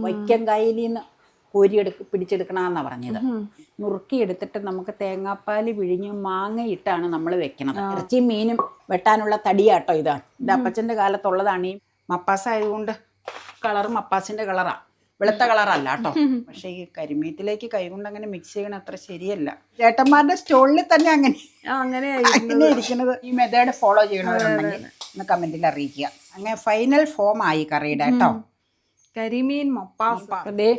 വൈക്കങ്കായലിൽ നിന്ന് പിടിച്ചെടുക്കണമെന്നാണ് പറഞ്ഞത്. നുറുക്കിയെടുത്തിട്ട് നമുക്ക് തേങ്ങാപ്പാൽ പിഴിഞ്ഞ് മാങ്ങ ഇട്ടാണ് നമ്മൾ വെക്കണത്. ഇറച്ചിയും മീനും വെട്ടാനുള്ള തടിയാട്ടോ ഇതാണ്. ഇത് അപ്പച്ചൻ്റെ കാലത്തുള്ളതാണ്. ഈ മപ്പാസ് ആയതുകൊണ്ട് കളർ മപ്പാസിൻ്റെ കളറാണ്, വെളുത്ത കളറല്ല കേട്ടോ. പക്ഷേ ഈ കരിമീത്തിലേക്ക് കൈകൊണ്ട് അങ്ങനെ മിക്സ് ചെയ്യണ അത്ര ശരിയല്ല. ചേട്ടന്മാരുടെ സ്റ്റോളിൽ തന്നെ അങ്ങനെ ഇരിക്കുന്നത്. ഈ മെത്തേഡ് ഫോളോ ചെയ്യണവരുണ്ടെങ്കിൽ ഒന്ന് കമൻറ്റിൽ അറിയിക്കുക. അങ്ങനെ ഫൈനൽ ഫോം ആയി കറിയുടെ കേട്ടോ. കരിമീൻ മപ്പാസ്. അതേ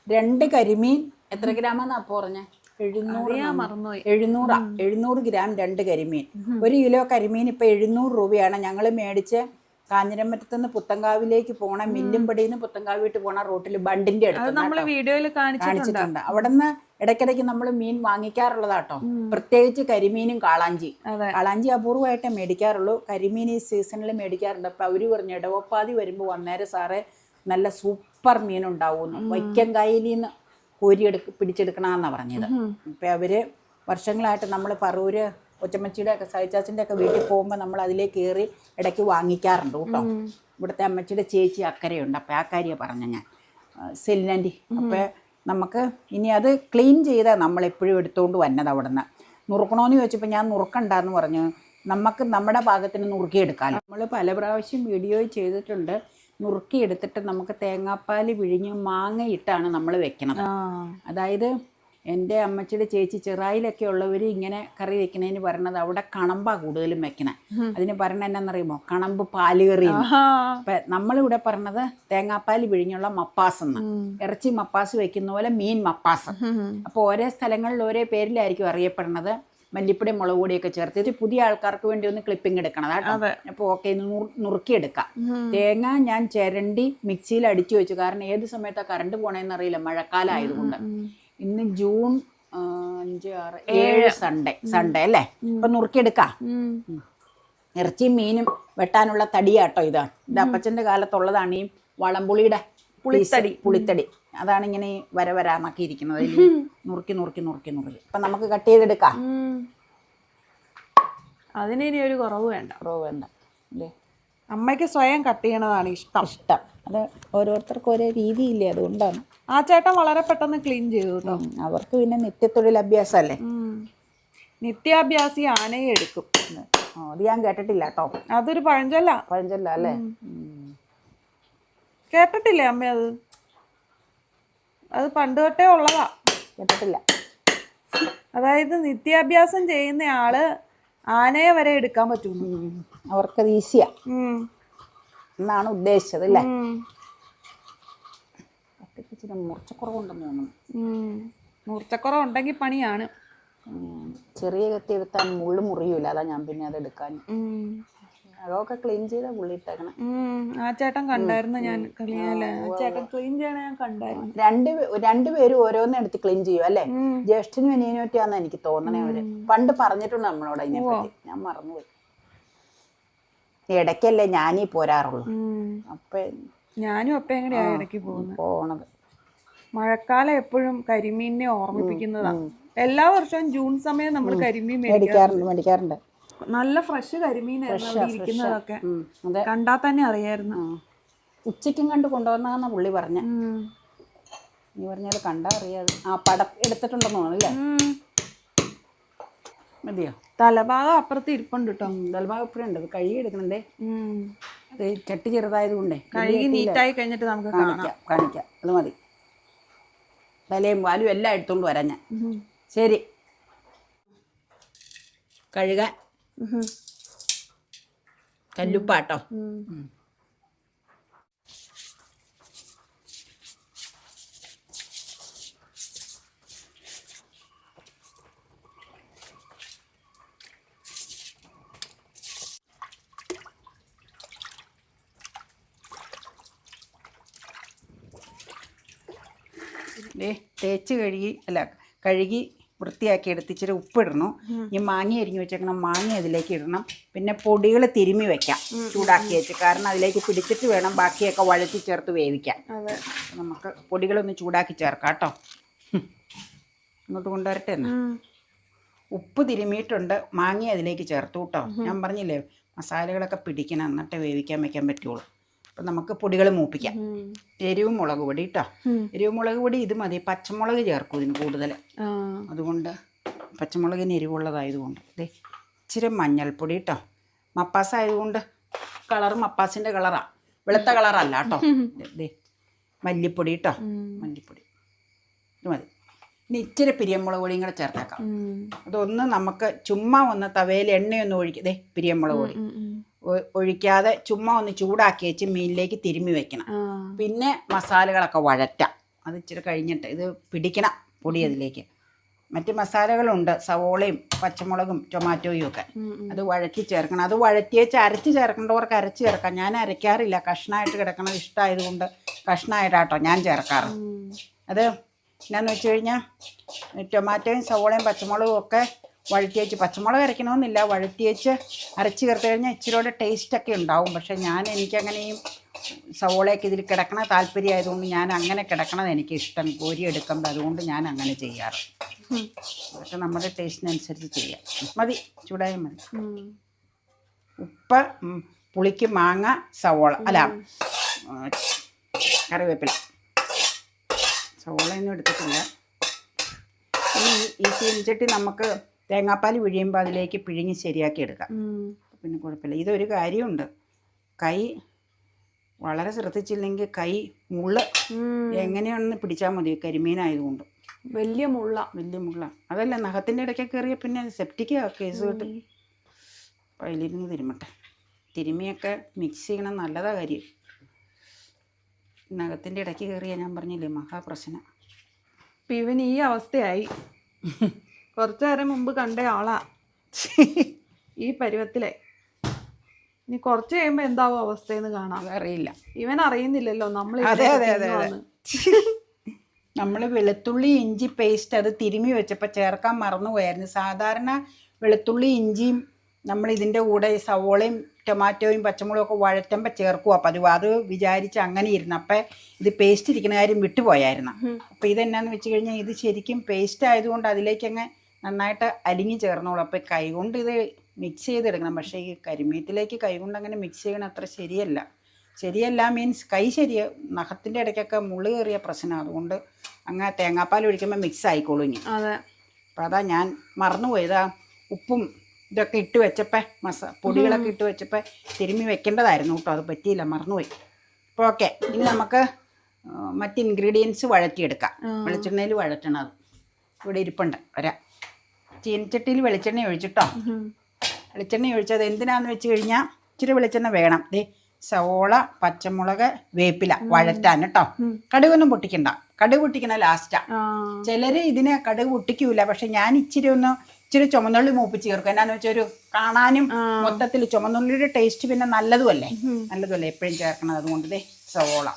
2 കരിമീൻ എത്ര ഗ്രാമെന്നാ അപ്പോൾ പറഞ്ഞേ? 700 ഗ്രാം 2 കരിമീൻ. 1 കിലോ കരിമീൻ ഇപ്പം 700 രൂപയാണ്. ഞങ്ങൾ മേടിച്ച് കാഞ്ഞിരമറ്റത്ത് നിന്ന് പുത്തങ്കാവിലേക്ക് പോണ മില്ലുംപടിയിൽ നിന്ന് പുത്തങ്കാവിട്ട് പോണ റോട്ടിൽ ബണ്ടിന്റെ അടുത്ത് വീഡിയോയിൽ കാണിച്ചിട്ടുണ്ട്. അവിടെ നിന്ന് ഇടയ്ക്കിടയ്ക്ക് നമ്മൾ മീൻ വാങ്ങിക്കാറുള്ളതാട്ടോ. പ്രത്യേകിച്ച് കരിമീനും കാളാഞ്ചി അപൂർവമായിട്ടേ മേടിക്കാറുള്ളൂ. കരിമീൻ ഈ സീസണിൽ മേടിക്കാറുണ്ട്. അപ്പം അവർ പറഞ്ഞു ഇടവപ്പാതി വരുമ്പോൾ വന്നേരം സാറേ നല്ല സൂപ്പർ മീനുണ്ടാവുന്നു, വൈക്കങ്കായലിൽ നിന്ന് പിടിച്ചെടുക്കണമെന്നാണ് പറഞ്ഞത്. അപ്പം അവർ വർഷങ്ങളായിട്ട് നമ്മൾ പറൂര് കൊച്ചമ്മച്ചിയുടെ ഒക്കെ സഹിച്ചാച്ചൻ്റെ ഒക്കെ വീട്ടിൽ പോകുമ്പോൾ നമ്മൾ അതിലേക്ക് കയറി ഇടയ്ക്ക് വാങ്ങിക്കാറുണ്ട് കേട്ടോ. ഇവിടുത്തെ അമ്മച്ചിയുടെ ചേച്ചി അക്കരയുണ്ട്. അപ്പോൾ ആ കാര്യം പറഞ്ഞ ഞാൻ സെലിനാൻറ്റി. അപ്പോൾ നമുക്ക് ഇനി അത് ക്ലീൻ ചെയ്താൽ നമ്മളെപ്പോഴും എടുത്തുകൊണ്ട് വന്നത് അവിടെ നിന്ന്. നുറുക്കണമെന്ന് ചോദിച്ചപ്പോൾ ഞാൻ നുറുക്കണ്ടെന്ന് പറഞ്ഞു. നമുക്ക് നമ്മുടെ ഭാഗത്തിന് നുറുക്കിയെടുക്കാമല്ലോ. നമ്മൾ പല പ്രാവശ്യം വീഡിയോ ചെയ്തിട്ടുണ്ട്. നുറുക്കിയെടുത്തിട്ട് നമുക്ക് തേങ്ങാപ്പാൽ പിഴിഞ്ഞ് മാങ്ങ ഇട്ടാണ് നമ്മൾ വെക്കണത്. അതായത് എൻ്റെ അമ്മച്ചിയുടെ ചേച്ചി ചെറായിലൊക്കെ ഉള്ളവർ ഇങ്ങനെ കറി വെക്കണതിന് പറയണത് അവിടെ കണമ്പാണ് കൂടുതലും വെക്കണേ. അതിന് പറയണത് എന്നാന്നറിയുമോ? കണമ്പ് പാലുകറി. അപ്പം നമ്മളിവിടെ പറഞ്ഞത് തേങ്ങാപ്പാൽ പിഴിഞ്ഞുള്ള മപ്പാസ് എന്ന്. ഇറച്ചി മപ്പാസ് വെക്കുന്ന പോലെ മീൻ മപ്പാസ്. അപ്പോൾ ഓരോ സ്ഥലങ്ങളിൽ ഓരോ പേരിലായിരിക്കും അറിയപ്പെടുന്നത്. മല്ലിപ്പൊടി മുളക് പൊടിയൊക്കെ ചേർത്തിട്ട് പുതിയ ആൾക്കാർക്ക് വേണ്ടി ഒന്ന് ക്ലിപ്പിംഗ് എടുക്കണം കേട്ടോ. അപ്പോൾ ഓക്കെ, നുറുക്കിയെടുക്കാം. തേങ്ങ ഞാൻ ചിരണ്ടി മിക്സിയിൽ അടിച്ചു വെച്ചു. കാരണം ഏത് സമയത്താണ് കറണ്ട് പോണേന്ന് അറിയില്ല, മഴക്കാലം ആയതുകൊണ്ട്. ഇന്ന് ജൂൺ 5, 6, 7 സൺഡേ അല്ലേ? അപ്പൊ നുറുക്കിയെടുക്കാം. ഇറച്ചിയും മീനും വെട്ടാനുള്ള തടിയാട്ടോ ഇതാണ്. ഇത് അപ്പച്ചൻ്റെ കാലത്തുള്ളതാണ്. ഈ വളംപുളിയുടെ പുളിത്തടി അതാണ് ഇങ്ങനെ വരാമാക്കി ഇരിക്കുന്നത്. നുറുക്കി അപ്പൊ നമുക്ക് കട്ട് ചെയ്തെടുക്കാം. അതിനി ഒരു കുറവ് വേണ്ട അല്ലേ? അമ്മയ്ക്ക് സ്വയം കട്ട് ചെയ്യണതാണ് ഇഷ്ടം. അത് ഓരോരുത്തർക്കും ഓരോ രീതിയില്ലേ, അതുകൊണ്ടാണ്. ആ ചേട്ടൻ വളരെ പെട്ടെന്ന് ക്ലീൻ ചെയ്തു കേട്ടോ. അവർക്ക് പിന്നെ നിത്യത്തൊഴിൽ അഭ്യാസമല്ലേ. നിത്യാഭ്യാസി ആനയെ എടുക്കും. അത് ഞാൻ കേട്ടിട്ടില്ല കേട്ടോ. അതൊരു പഴഞ്ചൊല്ല അല്ലേ? കേട്ടിട്ടില്ലേ അമ്മ? അത് പണ്ട് തൊട്ടേ ഉള്ളതാ. കേട്ടിട്ടില്ല. അതായത് നിത്യാഭ്യാസം ചെയ്യുന്ന ആള് ആനയെ വരെ എടുക്കാൻ പറ്റും. അവർക്കത് ഈസിയാ എന്നാണ് ഉദ്ദേശിച്ചത് അല്ലേ? മൂർച്ചക്കുറവുണ്ടെന്ന് തോന്നുന്നു. മൂർച്ചക്കുറവുണ്ടെങ്കിൽ പണിയാണ്. ചെറിയ കത്തി എടുത്താൽ മുള്ളു മുറിയൂല. അതാ ഞാൻ പിന്നെ അത് എടുക്കാൻ. അതൊക്കെ ക്ലീൻ ചെയ്താ പുള്ളി ഇട്ടേക്കണം. ആ ചേട്ടൻ കണ്ടായിരുന്നു. ഞാൻ ചേട്ടൻ ക്ലീൻ ചെയ്യണ ഞാൻ കണ്ടായിരുന്നു. രണ്ടുപേരും ഓരോന്നും എടുത്ത് ക്ലീൻ ചെയ്യും അല്ലേ? ജ്യേഷ്ഠനും അനിയനും പറ്റിയാന്ന് എനിക്ക് തോന്നണേ. അവര് പണ്ട് പറഞ്ഞിട്ടുണ്ട് നമ്മളോട് അതിനെപ്പറ്റി. ഞാൻ മറന്നുപോയി. ഇടയ്ക്കല്ലേ ഞാനീ പോരാറുള്ളൂ. അപ്പൊ ഞാനും അപ്പൊ എങ്ങനെയാ ഇടയ്ക്ക് പോണത്. മഴക്കാലം എപ്പോഴും കരിമീനിനെ ഓർമ്മിപ്പിക്കുന്നതാണ്. എല്ലാ വർഷവും ജൂൺ സമയം നമ്മൾ കരിമീൻ മേടിക്കാറുണ്ട്. നല്ല ഫ്രഷ് കരിമീനായിരുന്നു ഇരിക്കുന്നതൊക്കെ. കണ്ടാൽ തന്നെ അറിയായിരുന്നു. ഉച്ചയ്ക്കും കണ്ട് കൊണ്ടുവന്നാന്ന പുള്ളി പറഞ്ഞ. നീ പറഞ്ഞാൽ കണ്ടാ അറിയാതെ. ആ പടം എടുത്തിട്ടുണ്ടെന്ന് തോന്നുന്നല്ലേ? മതിയോ? തലഭാഗം അപ്പുറത്ത് ഇരിപ്പുണ്ട് കേട്ടോ. തലഭാഗം എപ്പോഴും ഉണ്ട്. കഴുകി എടുക്കണേ. അത് ചട്ടി ചെറുതായത് കൊണ്ടേ കഴുകി നീറ്റായി കഴിഞ്ഞിട്ട് നമുക്ക് കാണിക്കാം. അത് മതി. തലയും വാലും എല്ലാം എടുത്തോണ്ട് വരാം ഞാൻ. ശരി, കഴുകാൻ കല്ലുപ്പാട്ടോ. തേച്ച് കഴുകി വൃത്തിയാക്കി എടുത്ത് ഇച്ചിരി ഉപ്പിടണം. ഈ മാങ്ങ അരിഞ്ഞ് വെച്ചേക്കണം. മാങ്ങ അതിലേക്ക് ഇടണം. പിന്നെ പൊടികൾ തിരുമ്മി വെക്കാം ചൂടാക്കി വെച്ച്. കാരണം അതിലേക്ക് പിടിച്ചിട്ട് വേണം ബാക്കിയൊക്കെ വഴറ്റി ചേർത്ത് വേവിക്കാൻ. നമുക്ക് പൊടികളൊന്ന് ചൂടാക്കി ചേർക്കാം കേട്ടോ. ഇങ്ങോട്ട് കൊണ്ടുവരട്ടെ എന്ന്. ഉപ്പ് തിരുമ്മിയിട്ടുണ്ട്. മാങ്ങ അതിലേക്ക് ചേർത്തു കേട്ടോ. ഞാൻ പറഞ്ഞില്ലേ മസാലകളൊക്കെ പിടിക്കണം, എന്നിട്ട് വേവിക്കാൻ വെക്കാൻ പറ്റുള്ളൂ. അപ്പം നമുക്ക് പൊടികൾ മൂപ്പിക്കാം. എരിവ് മുളക് പൊടി കേട്ടോ. എരിവ് മുളക് പൊടി ഇത് മതി. പച്ചമുളക് ചേർക്കും ഇതിന് കൂടുതൽ. അതുകൊണ്ട് പച്ചമുളകിന് എരിവുള്ളതായതുകൊണ്ട് ഇതേ ഇച്ചിരി മഞ്ഞൾപ്പൊടി കേട്ടോ. മപ്പാസ് ആയതുകൊണ്ട് കളർ മപ്പാസിൻ്റെ കളറാണ്, വെളുത്ത കളറല്ല കേട്ടോ. ഇതേ മല്ലിപ്പൊടി കേട്ടോ, മല്ലിപ്പൊടി ഇത് മതി. ഇനി ഇച്ചിരി പിരിയമുളക് പൊടിയും കൂടെ ചേർത്തേക്കാം. അതൊന്ന് നമുക്ക് ചുമ്മാ ഒന്ന് തവയിൽ എണ്ണയൊന്നും ഒഴിക്കതേ, പിരിയമുളക് പൊടി ഒഴിക്കാതെ ചുമ്മാ ഒന്ന് ചൂടാക്കി വെച്ച് മീനിലേക്ക് തിരുമ്മി വെക്കണം. പിന്നെ മസാലകളൊക്കെ വഴറ്റാം. അത് ഇച്ചിരി കഴിഞ്ഞിട്ട് ഇത് പിടിക്കണം പൊടി അതിലേക്ക്. മറ്റ് മസാലകളുണ്ട്, സവോളയും പച്ചമുളകും ടൊമാറ്റോയും ഒക്കെ. അത് വഴറ്റി ചേർക്കണം. അത് വഴറ്റി വെച്ച് അരച്ച് ചേർക്കേണ്ടവർക്ക് അരച്ച് ചേർക്കാം. ഞാൻ അരയ്ക്കാറില്ല, കഷ്ണമായിട്ട് കിടക്കണത് ഇഷ്ടമായതുകൊണ്ട് കഷ്ണമായിട്ടാട്ടോ ഞാൻ ചേർക്കാറ്. അത് എന്നാന്ന് വെച്ച് കഴിഞ്ഞാൽ ടൊമാറ്റോയും സവോളയും പച്ചമുളകും ഒക്കെ വഴറ്റി വെച്ച്, പച്ചമുളക് അരയ്ക്കണമെന്നില്ല, വഴറ്റി വെച്ച് അരച്ച് ചേർത്ത് കഴിഞ്ഞാൽ ഇച്ചിരിയോടെ ടേസ്റ്റൊക്കെ ഉണ്ടാവും. പക്ഷേ എനിക്കങ്ങനെയും സവോളയൊക്കെ ഇതിൽ കിടക്കണ താല്പര്യമായതുകൊണ്ട് ഞാൻ അങ്ങനെ കിടക്കണത് എനിക്ക് ഇഷ്ടം, കോരി എടുക്കുമ്പോൾ. അതുകൊണ്ട് ഞാൻ അങ്ങനെ ചെയ്യാറ്. അതൊക്കെ നമ്മുടെ ടേസ്റ്റിനനുസരിച്ച് ചെയ്യാം. മതി, ചൂടായാൽ മതി. ഉപ്പ്, പുളിക്ക് മാങ്ങ, സവോള അല്ല കറിവേപ്പില. സവോളയൊന്നും എടുത്തിട്ടില്ല. ഈ ചീനിച്ചട്ടി നമുക്ക് തേങ്ങാപ്പാൽ പിഴിയുമ്പോൾ അതിലേക്ക് പിഴിഞ്ഞ് ശരിയാക്കി എടുക്കാം. പിന്നെ കുഴപ്പമില്ല. ഇതൊരു കാര്യമുണ്ട്, കൈ വളരെ ശ്രദ്ധിച്ചില്ലെങ്കിൽ കൈ മുള്ള എങ്ങനെയാണെന്ന് പിടിച്ചാൽ മതി. കരിമീനായതുകൊണ്ട് വലിയ മുള്ള. അതല്ല, നഖത്തിൻ്റെ ഇടയ്ക്കൊക്കെ കയറിയ പിന്നെ സെപ്റ്റിക്ക് കേസ് കിട്ടും. അപ്പോൾ അതിലിരുന്ന് തിരുമട്ടെ. തിരുമിയൊക്കെ മിക്സ് ചെയ്യണം, നല്ലതാ കാര്യം. നഖത്തിൻ്റെ ഇടയ്ക്ക് കയറിയാൽ ഞാൻ പറഞ്ഞില്ലേ മഹാപ്രശ്നം. ഇപ്പം ഇവൻ ഈ അവസ്ഥയായി. കുറച്ചു നേരം മുമ്പ് കണ്ട ആളാ ഈ പരുവത്തിലെ. ഇനി കുറച്ച് കഴിയുമ്പോൾ എന്താവും അവസ്ഥയെന്ന് കാണാം. അറിയില്ല, ഇവൻ അറിയുന്നില്ലല്ലോ നമ്മൾ. നമ്മൾ വെളുത്തുള്ളി ഇഞ്ചി പേസ്റ്റ് അത് തിരുമ്മി വെച്ചപ്പോൾ ചേർക്കാൻ മറന്നുപോയായിരുന്നു. സാധാരണ വെളുത്തുള്ളി ഇഞ്ചിയും നമ്മൾ ഇതിൻ്റെ കൂടെ സവോളയും ടൊമാറ്റോയും പച്ചമുളകും ഒക്കെ വഴറ്റുമ്പോൾ ചേർക്കുക പതിവ്. അത് വിചാരിച്ച് അങ്ങനെ ഇരുന്നു. അപ്പം ഇത് പേസ്റ്റ് ഇരിക്കുന്ന കാര്യം വിട്ടുപോയായിരുന്നു. അപ്പം ഇതെന്നാന്ന് വെച്ച് കഴിഞ്ഞാൽ ഇത് ശരിക്കും പേസ്റ്റ് ആയതുകൊണ്ട് അതിലേക്കങ്ങ് നന്നായിട്ട് അലിഞ്ഞ് ചേർന്നോളൂ. അപ്പം കൈകൊണ്ട് ഇത് മിക്സ് ചെയ്തെടുക്കണം. പക്ഷേ ഈ കരിമീത്തിലേക്ക് കൈകൊണ്ട് അങ്ങനെ മിക്സ് ചെയ്യണം അത്ര ശരിയല്ല മീൻസ് കൈ നഖത്തിൻ്റെ ഇടയ്ക്കൊക്കെ മുള്ളു കയറിയ പ്രശ്നം. അതുകൊണ്ട് അങ്ങ് തേങ്ങാപ്പാൽ ഒഴിക്കുമ്പോൾ മിക്സ് ആയിക്കോളൂ ഇനി. അപ്പം അതാ ഞാൻ മറന്നുപോയതാ. ഉപ്പും ഇതൊക്കെ ഇട്ട് വെച്ചപ്പോൾ പൊടികളൊക്കെ ഇട്ട് വെച്ചപ്പോൾ തിരുമ്മി വെക്കേണ്ടതായിരുന്നു കേട്ടോ. അത് പറ്റിയില്ല, മറന്നുപോയി. അപ്പോൾ ഓക്കെ, ഇനി നമുക്ക് മറ്റ് ഇൻഗ്രീഡിയൻസ് വഴറ്റിയെടുക്കാം. വെളിച്ചെണ്ണയിൽ വഴറ്റണം. അത് ഇവിടെ ഇരിപ്പുണ്ട്. ചീനച്ചട്ടിയിൽ വെളിച്ചെണ്ണ ഒഴിച്ചിട്ടോ. വെളിച്ചെണ്ണ ഒഴിച്ചത് എന്തിനാന്ന് വെച്ച് കഴിഞ്ഞാൽ ഇച്ചിരി വെളിച്ചെണ്ണ വേണം. സവോള, പച്ചമുളക്, വേപ്പില വഴറ്റാൻ കേട്ടോ. കടുകൊന്നും പൊട്ടിക്കണ്ട, കടുക് പൊട്ടിക്കണ ലാസ്റ്റാ. ചിലര് ഇതിനെ കടുക് പൊട്ടിക്കൂല, പക്ഷെ ഞാൻ ഇച്ചിരി ചുമന്നുള്ളി മൂപ്പിച്ച് ചേർക്കും. എന്നാന്ന് വെച്ചാൽ ഒരു കാണാനും മൊത്തത്തിൽ ചുമന്നുള്ളിയുടെ ടേസ്റ്റ് പിന്നെ നല്ലതുമല്ലേ എപ്പോഴും ചേർക്കണത്. അതുകൊണ്ട് സവോള,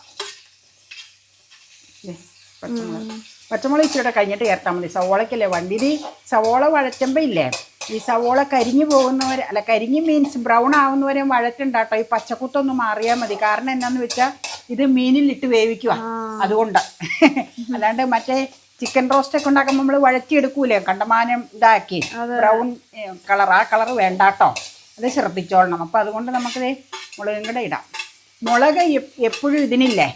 പച്ചമുളക് ഇച്ചിരി കഴിഞ്ഞിട്ട് ചേർത്താൽ മതി. സവോളക്കല്ലേ വണ്ടിരി. സവോള വഴറ്റുമ്പോൾ ഇല്ലേ, ഈ സവോള കരിഞ്ഞ് മീൻസ് ബ്രൗൺ ആവുന്നവരെ വഴറ്റുണ്ടാട്ടോ. ഈ പച്ചക്കുത്തൊന്ന് മാറിയാൽ മതി. കാരണം എന്നാന്ന് വെച്ചാൽ ഇത് മീനിലിട്ട് വേവിക്കുക, അതുകൊണ്ട്. അല്ലാണ്ട് മറ്റേ ചിക്കൻ റോസ്റ്റ് ഒക്കെ ഉണ്ടാക്കുമ്പോൾ നമ്മൾ വഴറ്റിയെടുക്കൂലേ, കണ്ടമാനം ഇതാക്കി ബ്രൗൺ കളർ, ആ കളർ വേണ്ടാട്ടോ. അത് ശ്രദ്ധിച്ചോളണം. അപ്പം അതുകൊണ്ട് നമുക്കിത് മുളകും കൂടെ ഇടാം. മുളക് എപ്പോഴും ഇതിനില്ലേ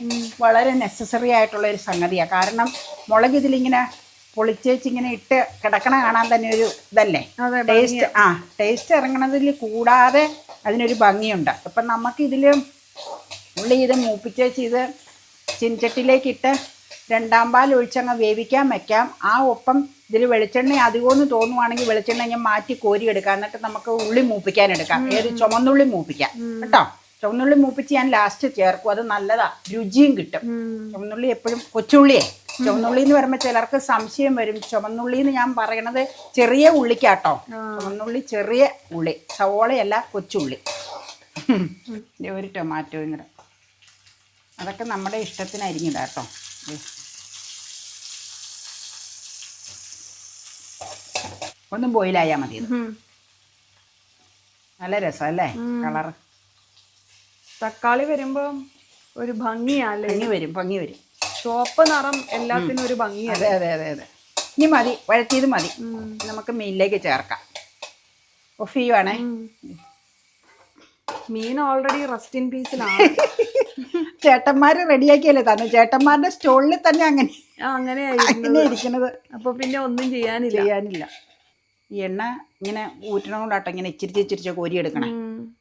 വളരെ നെസസറി ആയിട്ടുള്ള ഒരു സംഗതിയാണ്. കാരണം മുളക് ഇതിലിങ്ങനെ പൊളിച്ചേച്ചിങ്ങനെ ഇട്ട് കിടക്കണ കാണാൻ തന്നെ ഒരു ഇതല്ലേ, ടേസ്റ്റ് ഇറങ്ങണതിൽ കൂടാതെ അതിനൊരു ഭംഗിയുണ്ട്. അപ്പം നമുക്കിതിൽ ഉള്ളി ഇത് മൂപ്പിച്ചേച്ച് ഇത് ചീനച്ചട്ടിയിലേക്കിട്ട് രണ്ടാം പാൽ ഒഴിച്ചങ്ങ് വേവിക്കാൻ വെക്കാം. ആ ഒപ്പം ഇതിൽ വെളിച്ചെണ്ണ അധികമെന്ന് തോന്നുവാണെങ്കിൽ വെളിച്ചെണ്ണ ഞാൻ മാറ്റി കോരിയെടുക്കാം. എന്നിട്ട് നമുക്ക് ഉള്ളി മൂപ്പിക്കാനെടുക്കാം. ചുമന്നുള്ളി മൂപ്പിക്കാം കേട്ടോ. ചുവന്നുള്ളി മൂപ്പിച്ച് ഞാൻ ലാസ്റ്റ് ചേർക്കും. അത് നല്ലതാ, രുചിയും കിട്ടും. ചുവന്നുള്ളി എപ്പോഴും കൊച്ചുള്ളിയേ. ചുവന്നുള്ളി എന്ന് പറയുമ്പോൾ ചിലർക്ക് സംശയം വരും. ചുവന്നുള്ളി എന്ന് ഞാൻ പറയണത് ചെറിയ ഉള്ളിക്കാട്ടോ. ചുവന്നുള്ളി ചെറിയ ഉള്ളി, സവോളയല്ല, കൊച്ചുള്ളി. ഒരു ടൊമാറ്റോയും കൂടെ. അതൊക്കെ നമ്മുടെ ഇഷ്ടത്തിന് അരിഞ്ഞിടാട്ടോ. ഒന്നും ബോയിലായാൽ മതി. നല്ല രസമല്ലേ കളറ്. തക്കാളി വരുമ്പോ ഒരു ഭംഗിയല്ലേ. ഭംഗി വരും. ചുവപ്പ് നിറം എല്ലാത്തിനും ഒരു ഭംഗിയാണ്. അതെ. ഇനി മതി, വഴറ്റിയത് മതി. നമുക്ക് മീനിലേക്ക് ചേർക്കാം. ഓഫ് ചെയ്യുവാണേ. മീൻ ഓൾറെഡി റെസ്റ്റ് ഇൻ പീസിലാണ്. ചേട്ടന്മാര് റെഡിയാക്കിയല്ലേ തന്നെ, ചേട്ടന്മാരുടെ സ്റ്റോളിൽ തന്നെ അങ്ങനെ അങ്ങനെയായിരുന്നു ഇരിക്കുന്നത്. അപ്പൊ പിന്നെ ഒന്നും ചെയ്യാനില്ല. ഈ എണ്ണ ഇങ്ങനെ ഊറ്റണോണ്ടാട്ടോ ഇങ്ങനെ ഇച്ചിരിച്ച് കോരി എടുക്കണേ.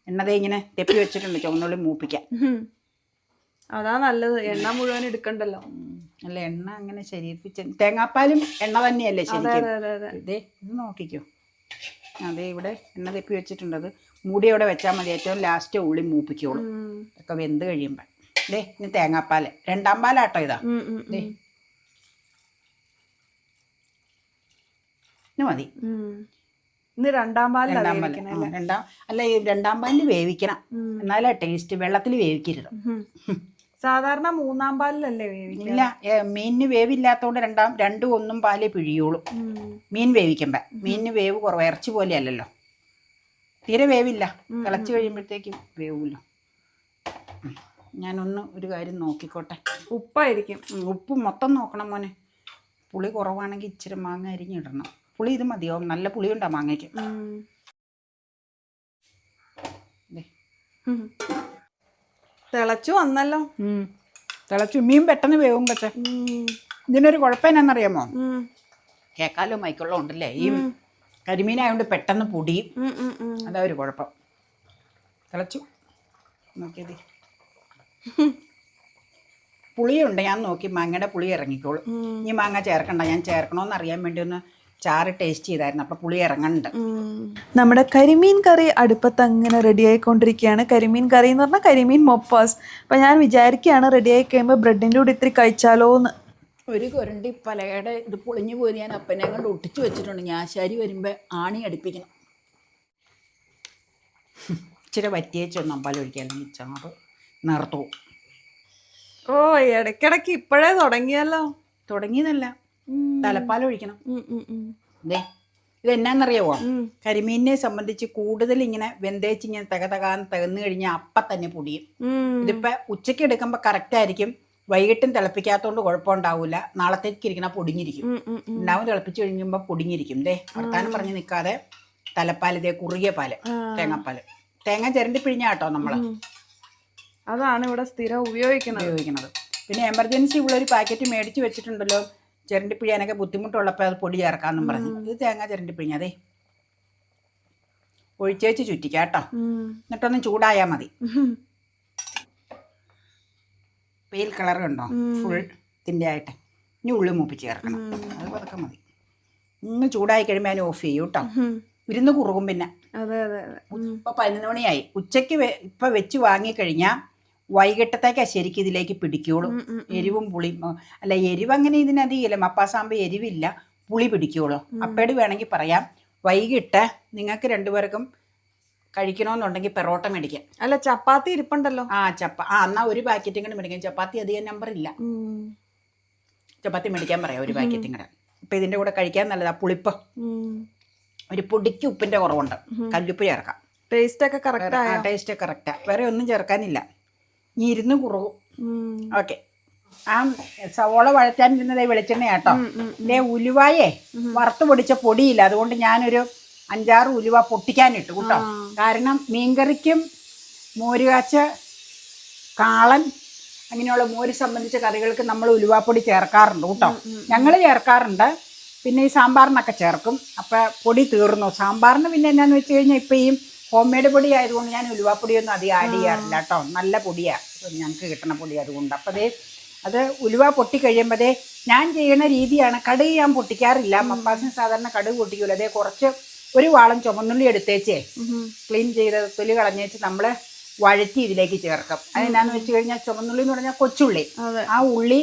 എണ്ണതേ ഇങ്ങനെ തെപ്പി വെച്ചിട്ടുണ്ട് ചുവന്നുള്ളി മൂപ്പിക്കാൻ. അതാ നല്ലത്, എണ്ണ മുഴുവൻ എടുക്കണ്ടല്ലോ. അല്ല എണ്ണ അങ്ങനെ ശരീരത്തിൽ തേങ്ങാപ്പാലും എണ്ണ തന്നെയല്ലേ ശരിക്കും. ഇതേ ഇത് നോക്കിക്കോ, അതെ ഇവിടെ എണ്ണ തെപ്പി വെച്ചിട്ടുണ്ട്. അത് മൂടി അവിടെ വെച്ചാൽ മതി, ഏറ്റവും ലാസ്റ്റ് ഉള്ളി മൂപ്പിക്കോളൂ. ഒക്കെ വെന്ത് കഴിയുമ്പോൾ ദേ ഇനി തേങ്ങാപ്പാല്, രണ്ടാം പാലാട്ടോ ഇതാ. ദേ മതി. ഇന്ന് രണ്ടാം പാലിൽ അല്ല ഈ രണ്ടാം പാലിൽ വേവിക്കണം, എന്നാലേ ടേസ്റ്റ്. വെള്ളത്തിൽ വേവിക്കരുത്. സാധാരണ മൂന്നാം പാലിലല്ലേ വേവിക്കുക? ഇല്ല, മീനിന് വേവില്ലാത്തതുകൊണ്ട് രണ്ടും ഒന്നും പാലേ പിഴിയോളൂ. മീൻ വേവിക്കുമ്പോ മീനിന് വേവ് കുറവ്, ഇറച്ചി പോലെ അല്ലല്ലോ, തീരെ വേവില്ല. തിളച്ച് കഴിയുമ്പോഴത്തേക്കും വേവൂല്ലോ. ഞാനൊന്ന് ഒരു കാര്യം നോക്കിക്കോട്ടെ. ഉപ്പായിരിക്കും. ഉപ്പ് മൊത്തം നോക്കണം മോനെ. പുളി കുറവാണെങ്കിൽ ഇച്ചിരി മാങ്ങ അരിഞ്ഞിടണം. പുളി ഇത് മതിയോ? നല്ല പുളിയുണ്ടാ മാങ്ങയ്ക്ക്. തിളച്ചു വന്നല്ലോ. തിളച്ചു. മീൻ പെട്ടെന്ന് വേവും. പക്ഷേ ഇതിനൊരു കുഴപ്പം എന്നാന്നറിയാമോ? കേക്കാലോ മൈക്കുള്ള ഉണ്ടല്ലേ, ഈ കരിമീനായതുകൊണ്ട് പെട്ടെന്ന് പൊടിയും. അതാ ഒരു കുഴപ്പം. തിളച്ചു നോക്കിയത്. പുളിയുണ്ട്, ഞാൻ നോക്കി മാങ്ങയുടെ പുളി ഇറങ്ങിക്കോളും. ഈ മാങ്ങ ചേർക്കണ്ട, ഞാൻ ചേർക്കണോന്ന് അറിയാൻ വേണ്ടി ഒന്ന് ചാറ് ടേസ്റ്റ് ചെയ്തായിരുന്നു. അപ്പം പുളി ഇറങ്ങുന്നുണ്ട്. നമ്മുടെ കരിമീൻ കറി അടുപ്പത്ത് അങ്ങനെ റെഡി ആയിക്കൊണ്ടിരിക്കുകയാണ്. കരിമീൻ കറി എന്ന് പറഞ്ഞാൽ കരിമീൻ മൊപ്പാസ്. അപ്പം ഞാൻ വിചാരിക്കുകയാണ് റെഡി ആയി കഴിയുമ്പോൾ ബ്രെഡിൻ്റെ കൂടെ ഇത്തിരി കഴിച്ചാലോ എന്ന്. ഒരു കുരണ്ടി പലകയുടെ ഇത് പൊളിഞ്ഞു പോയി ഞാൻ അപ്പനെ കൊണ്ട് ഒട്ടിച്ചു വെച്ചിട്ടുണ്ട്. ഞാൻ ശരി വരുമ്പോൾ ആണി അടുപ്പിക്കണം. ഇച്ചിരി വറ്റിയേച്ചൊന്നും അമ്പാലം ഒഴിക്കാല്ലെങ്കിൽ ചാറ് നിർത്തു. ഓ ഇടയ്ക്കിടയ്ക്ക് ഇപ്പോഴേ തുടങ്ങിയല്ലോ. തുടങ്ങിയതല്ല, തലപ്പാൽ ഒഴിക്കണം. ദേ ഇത് എന്നാന്നറിയാവോ? കരിമീനിനെ സംബന്ധിച്ച് കൂടുതൽ ഇങ്ങനെ വെന്തേച്ച് ഇങ്ങനെ തകന്നു കഴിഞ്ഞാൽ അപ്പം തന്നെ പൊടിയും. ഇതിപ്പോൾ ഉച്ചയ്ക്ക് എടുക്കുമ്പോൾ കറക്റ്റ് ആയിരിക്കും. വൈകിട്ടും തിളപ്പിക്കാത്തതുകൊണ്ട് കുഴപ്പമുണ്ടാവില്ല. നാളത്തേക്ക് ഇരിക്കണ പൊടിഞ്ഞിരിക്കും. ഉണ്ടാവും തിളപ്പിച്ച് കഴിയുമ്പോൾ പൊടിഞ്ഞിരിക്കും. ദേ വർത്താനം പറഞ്ഞ് നിൽക്കാതെ തലപ്പാൽ, ഇതേ കുറുകിയ പാല്, തേങ്ങാപ്പാല്. തേങ്ങ ചിരണ്ടി പിഴിഞ്ഞാട്ടോ നമ്മൾ. അതാണ് ഇവിടെ സ്ഥിരം ഉപയോഗിക്കുന്നത്. പിന്നെ എമർജൻസി ഉള്ളൊരു പാക്കറ്റ് മേടിച്ച് വെച്ചിട്ടുണ്ടല്ലോ, ചിരണ്ടി പിഴിയാനൊക്കെ ബുദ്ധിമുട്ടുള്ളപ്പോൾ അത് പൊടി ചേർക്കാമെന്നും പറഞ്ഞു. ഇത് തേങ്ങ ചിരണ്ടി പിഴിഞ്ഞ അതേ ഒഴിച്ചേച്ച് ചുറ്റിക്കാട്ടോ. എന്നിട്ടൊന്ന് ചൂടായാൽ മതി. പെയിൽ കളർ കണ്ടോ? ഫുൾ തിൻ്റെ ആയിട്ട്. ഇനി ഉള്ളി മൂപ്പിച്ച് ചേർക്കണം. അത് പതുക്കെ മതി. ഇന്ന് ചൂടായി കഴിയുമ്പോൾ അതിന് ഓഫ് ചെയ്യും കേട്ടോ. ഇരുന്ന് കുറുകും. പിന്നെ ഇപ്പൊ 11 മണിയായി. ഉച്ചയ്ക്ക് ഇപ്പൊ വെച്ച് വാങ്ങിക്കഴിഞ്ഞാൽ വൈകിട്ടത്തേക്കാ ശരിക്കും ഇതിലേക്ക് പിടിക്കുള്ളൂ. എരിവും പുളിയും അല്ല, എരിവ് അങ്ങനെ ഇതിനധികമില്ല. മപ്പാസാകുമ്പോൾ എരിവില്ല, പുളി പിടിക്കുള്ളൂ. അപ്പേട് വേണമെങ്കിൽ പറയാം, വൈകിട്ട് നിങ്ങൾക്ക് രണ്ടുപേർക്കും കഴിക്കണമെന്നുണ്ടെങ്കിൽ പെറോട്ട മേടിക്കാം. അല്ല ചപ്പാത്തി ഇരിപ്പുണ്ടല്ലോ. എന്നാ ഒരു പാക്കറ്റും കൂടെ മേടിക്കാം. ചപ്പാത്തി അധികം നമ്പർ ഇല്ല. ചപ്പാത്തി മേടിക്കാൻ പറയാം ഒരു പാക്കറ്റും കൂടെ. ഇപ്പം ഇതിൻ്റെ കൂടെ കഴിക്കാൻ നല്ലതാ. പുളിപ്പ് ഒരു പൊടിക്ക് ഉപ്പിൻ്റെ കുറവുണ്ട്. കല്ലുപ്പ് ചേർക്കാം. ടേസ്റ്റ് ഒക്കെ കറക്റ്റാ. Taste correct. വേറെ ഒന്നും ചേർക്കാനില്ല. ഇനി ഇരുന്ന് കുറുകും. ഓക്കെ. ആ സവോള വഴറ്റാനിരുന്നത് വെളിച്ചെണ്ണയാട്ടോ. ഇല്ലേ ഉലുവായേ വറുത്ത് പൊടിച്ച പൊടിയില്ല, അതുകൊണ്ട് ഞാനൊരു 5-6 ഉലുവ പൊട്ടിക്കാനിട്ടു കേട്ടോ. കാരണം മീൻകറിക്കും മോരുകാച്ച, കാളൻ, അങ്ങനെയുള്ള മോര് സംബന്ധിച്ച കറികൾക്ക് നമ്മൾ ഉലുവാപ്പൊടി ചേർക്കാറുണ്ട് കേട്ടോ. ഞങ്ങൾ ചേർക്കാറുണ്ട്. പിന്നെ ഈ സാമ്പാറിനൊക്കെ ചേർക്കും. അപ്പം പൊടി തീർന്നു. സാമ്പാറിന് പിന്നെ എന്നാന്ന് വെച്ച് കഴിഞ്ഞാൽ ഇപ്പം ഈ ഹോം മെയ്ഡ് പൊടി ആയതുകൊണ്ട് ഞാൻ ഉലുവാപ്പൊടിയൊന്നും അധികം ആഡ് ചെയ്യാറില്ല കേട്ടോ. നല്ല പൊടിയാണ് ഞങ്ങൾക്ക് കിട്ടുന്ന പൊടി, അതുകൊണ്ട്. അപ്പം അത് ഉലുവ പൊട്ടി കഴിയുമ്പോഴേ ഞാൻ ചെയ്യുന്ന രീതിയാണ്. കടുക് ഞാൻ പൊട്ടിക്കാറില്ല. മപ്പാസിന് സാധാരണ കടുക് പൊട്ടിക്കൂല. അതേ കുറച്ച് ഒരു വാളം ചുമന്നുള്ളി എടുത്തേച്ചേ ക്ലീൻ ചെയ്ത് തൊലി കളഞ്ഞേച്ച് നമ്മൾ വഴറ്റി ഇതിലേക്ക് ചേർക്കും. അതെന്നാന്ന് വെച്ച് കഴിഞ്ഞാൽ ചുമന്നുള്ളി എന്ന് പറഞ്ഞാൽ കൊച്ചുള്ളി. ആ ഉള്ളി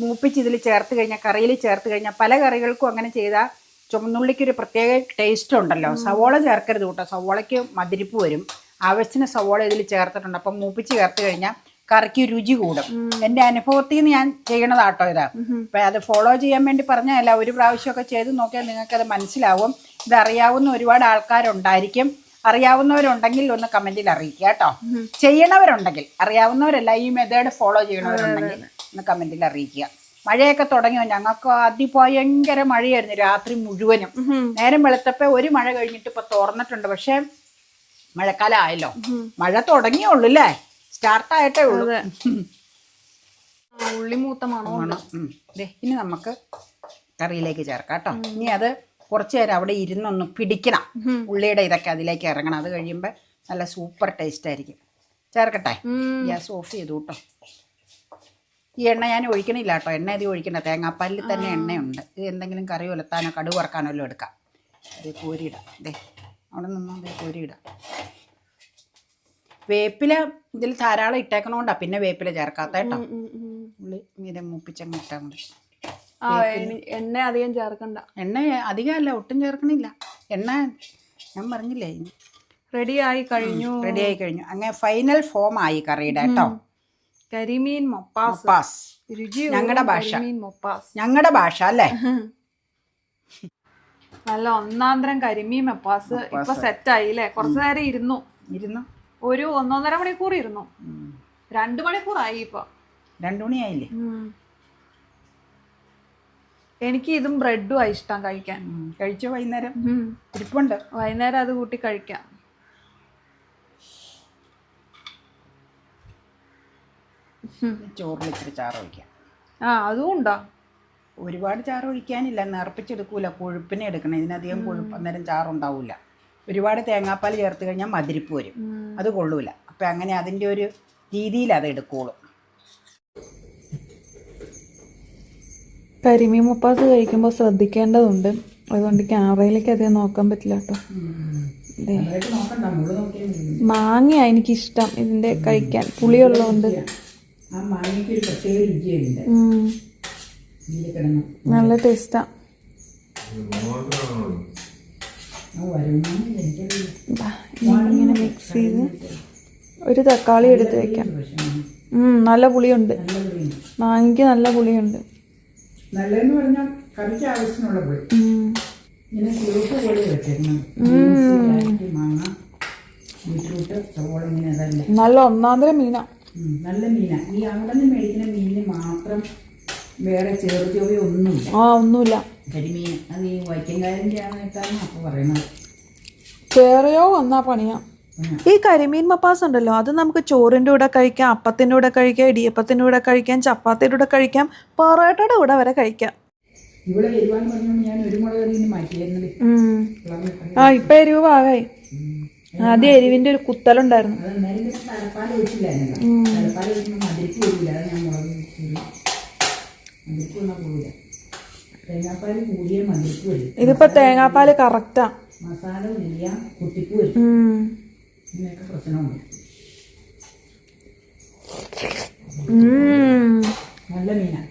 മൂപ്പിച്ച് ഇതിൽ ചേർത്ത് കഴിഞ്ഞാൽ, കറിയിൽ ചേർത്ത് കഴിഞ്ഞാൽ, പല കറികൾക്കും അങ്ങനെ ചെയ്താൽ ചുമന്നുള്ളിക്കൊരു പ്രത്യേക ടേസ്റ്റ് ഉണ്ടല്ലോ. സവോള ചേർക്കരുത് കേട്ടോ, സവോളയ്ക്ക് മതിരിപ്പ് വരും. ആവശ്യത്തിന് സവോള ഇതിൽ ചേർത്തിട്ടുണ്ട്. അപ്പം മൂപ്പിച്ച് ചേർത്ത് കഴിഞ്ഞാൽ കറിക്ക് രുചി കൂടും. എൻ്റെ അനുഭവത്തിൽ നിന്ന് ഞാൻ ചെയ്യണതാട്ടോ ഇതാ. അപ്പം അത് ഫോളോ ചെയ്യാൻ വേണ്ടി പറഞ്ഞതല്ല, ഒരു പ്രാവശ്യമൊക്കെ ചെയ്ത് നോക്കിയാൽ നിങ്ങൾക്കത് മനസ്സിലാവും. ഇതറിയാവുന്ന ഒരുപാട് ആൾക്കാരുണ്ടായിരിക്കും. അറിയാവുന്നവരുണ്ടെങ്കിൽ ഒന്ന് കമൻറ്റിൽ അറിയിക്കുക കേട്ടോ. ചെയ്യണവരുണ്ടെങ്കിൽ, അറിയാവുന്നവരല്ല, ഈ മെത്തേഡ് ഫോളോ ചെയ്യണവരുണ്ടെങ്കിൽ ഒന്ന് കമൻറ്റിൽ അറിയിക്കുക. മഴയൊക്കെ തുടങ്ങിയോ? ഞങ്ങൾക്ക് അതിഭയങ്കര മഴയായിരുന്നു രാത്രി മുഴുവനും. നേരം വെളുത്തപ്പോൾ ഒരു മഴ കഴിഞ്ഞിട്ട് ഇപ്പം തോർന്നിട്ടുണ്ട്. പക്ഷേ മഴക്കാലം ആയല്ലോ. മഴ തുടങ്ങിയുള്ളൂ അല്ലേ, സ്റ്റാർട്ടായിട്ടേ ഉള്ളൂ. അതെ. ഉള്ളി മൂത്ത മണം. ഇനി നമുക്ക് കറിയിലേക്ക് ചേർക്കാം കേട്ടോ. ഇനി അത് കുറച്ച് നേരം അവിടെ ഇരുന്നൊന്ന് പിടിക്കണം, ഉള്ളിയുടെ ഇതൊക്കെ അതിലേക്ക് ഇറങ്ങണം. അത് കഴിയുമ്പോൾ നല്ല സൂപ്പർ ടേസ്റ്റ് ആയിരിക്കും. ചേർക്കട്ടെ? ഗ്യാസ് ഓഫ് ചെയ്തു കേട്ടോ. ഈ എണ്ണ ഞാൻ ഒഴിക്കണില്ല കേട്ടോ, എണ്ണ അധികം ഒഴിക്കണ്ട, തേങ്ങാപ്പാലിൽ തന്നെ എണ്ണയുണ്ട്. ഇത് എന്തെങ്കിലും കറി ഉലത്താനോ കടുക് വറക്കാനോ എല്ലാം എടുക്കാം. അത് കോരിയിടാം. അവിടെ നിന്നോ കോരിയിടാം. വേപ്പില ഇതിൽ ധാരാളം ഇട്ടേക്കണോണ്ടാ പിന്നെ വേപ്പില ചേർക്കാത്ത കേട്ടോ. ഉള്ളി മീതെ മൂപ്പിച്ചങ്ങ് ഇട്ടാൽ മതി. എണ്ണ അധികം ചേർക്കണ്ട. എണ്ണ അധികമല്ല, ഒട്ടും ചേർക്കണില്ല. എണ്ണ ഞാൻ പറഞ്ഞില്ലേ റെഡിയായി കഴിഞ്ഞു. അങ്ങനെ ഫൈനൽ ഫോം ആയി കറിയുടെ കേട്ടോ. കരിമീൻ മൊപ്പാസ്, ഞങ്ങളുടെ ഭാഷ അല്ലേ. നല്ല ഒന്നാന്തരം കരിമീൻ മൊപ്പാസ് ഇപ്പൊ സെറ്റ് ആയി അല്ലേ. കുറച്ചു നേരം ഇരുന്നു ഒരു 1.5 മണിക്കൂർ ഇരുന്നു. 2 മണിക്കൂറായി ഇപ്പൊ. 2 മണിയായില്ലേ. എനിക്ക് ഇതും ബ്രെഡും ആയി ഇഷ്ടം കഴിക്കാൻ. കഴിച്ചോ? വൈകുന്നേരം ഇരിപ്പുണ്ട്, വൈകുന്നേരം അത് കൂട്ടി കഴിക്കാം. ചോറിൽ ഇച്ചിരി ചാറ് ഒഴിക്കാം. അതും ഉണ്ടോ? ഒരുപാട് ചാറ് ഒഴിക്കാനില്ല, നേർപ്പിച്ചെടുക്കൂല, കൊഴുപ്പിനെ എടുക്കണം. ഇതിനധികം കൊഴുപ്പ്, അന്നേരം ചാറുണ്ടാവില്ല. ഒരുപാട് തേങ്ങാപ്പാൽ ചേർത്ത് കഴിഞ്ഞാൽ മതിരിപ്പ് വരും, അത് കൊള്ളൂല. അപ്പം അങ്ങനെ അതിൻ്റെ ഒരു രീതിയിൽ അത് എടുക്കുള്ളൂ. കരിമീൻ മൊപ്പാസ് കഴിക്കുമ്പോൾ ശ്രദ്ധിക്കേണ്ടതുണ്ട്, അതുകൊണ്ട് ക്യാമറയിലേക്ക് അധികം നോക്കാൻ പറ്റില്ല കേട്ടോ. മാങ്ങയാ എനിക്കിഷ്ടം ഇതിൻ്റെ കഴിക്കാൻ, പുളിയുള്ളതുകൊണ്ട്. നല്ല ടേസ്റ്റാ. ഇങ്ങനെ മിക്സ് ചെയ്ത് ഒരു തക്കാളി എടുത്ത് വെക്കാം. നല്ല പുളിയുണ്ട്, മാങ്ങയ്ക്ക് നല്ല പുളിയുണ്ട്. നല്ലതെന്ന് പറഞ്ഞാൽ കറിക്ക് ആവശ്യമുള്ള പുളി. ഇങ്ങനെ കുറുക്ക് പോലെ വെച്ചിരുന്നു. മാങ്ങ, ബീറ്റ്റൂട്ട്, സവോള, ഇങ്ങനെ അതല്ല. നല്ല ഒന്നാന്തരം മീനാ, നല്ല മീനാ. ഈ അവിടെ നിന്ന് മേടിക്കുന്ന മീനിന് മാത്രം വേറെ ചേർച്ചയോ ഒന്നുമില്ല. ഒന്നുമില്ല. കരിമീൻ അത് ഈ വൈക്കൻകാരൻ്റെ ആണെന്നാണ് അപ്പോൾ പറയുന്നത്. ചേറയോ വന്നാ പണിയാ. ഈ കരിമീൻ മപ്പാസ് ഉണ്ടല്ലോ, അത് നമുക്ക് ചോറിൻ്റെ കൂടെ കഴിക്കാം, അപ്പത്തിൻ്റെ കൂടെ കഴിക്കാം, ഇടിയപ്പത്തിൻ്റെ കൂടെ കഴിക്കാം, ചപ്പാത്തിയുടെ കൂടെ കഴിക്കാം, പൊറോട്ടയുടെ കൂടെ വരെ കഴിക്കാം. ഇവിടെ എരിവാന്ന് പറഞ്ഞാൽ ഞാൻ ഒരു മുളക് മാറ്റിയായിരുന്നു. ഇപ്പൊ എരിവ് ഭാഗമായി. ആദ്യം എരിവിന്റെ ഒരു കുത്തലുണ്ടായിരുന്നു. ഇതിപ്പോ തേങ്ങാപ്പാല് കറക്റ്റാ. മസാല കുത്തിപ്പ് വരും, ഇങ്ങനെയൊക്കെ പ്രശ്നമുണ്ട്. നല്ല മീനാണ്.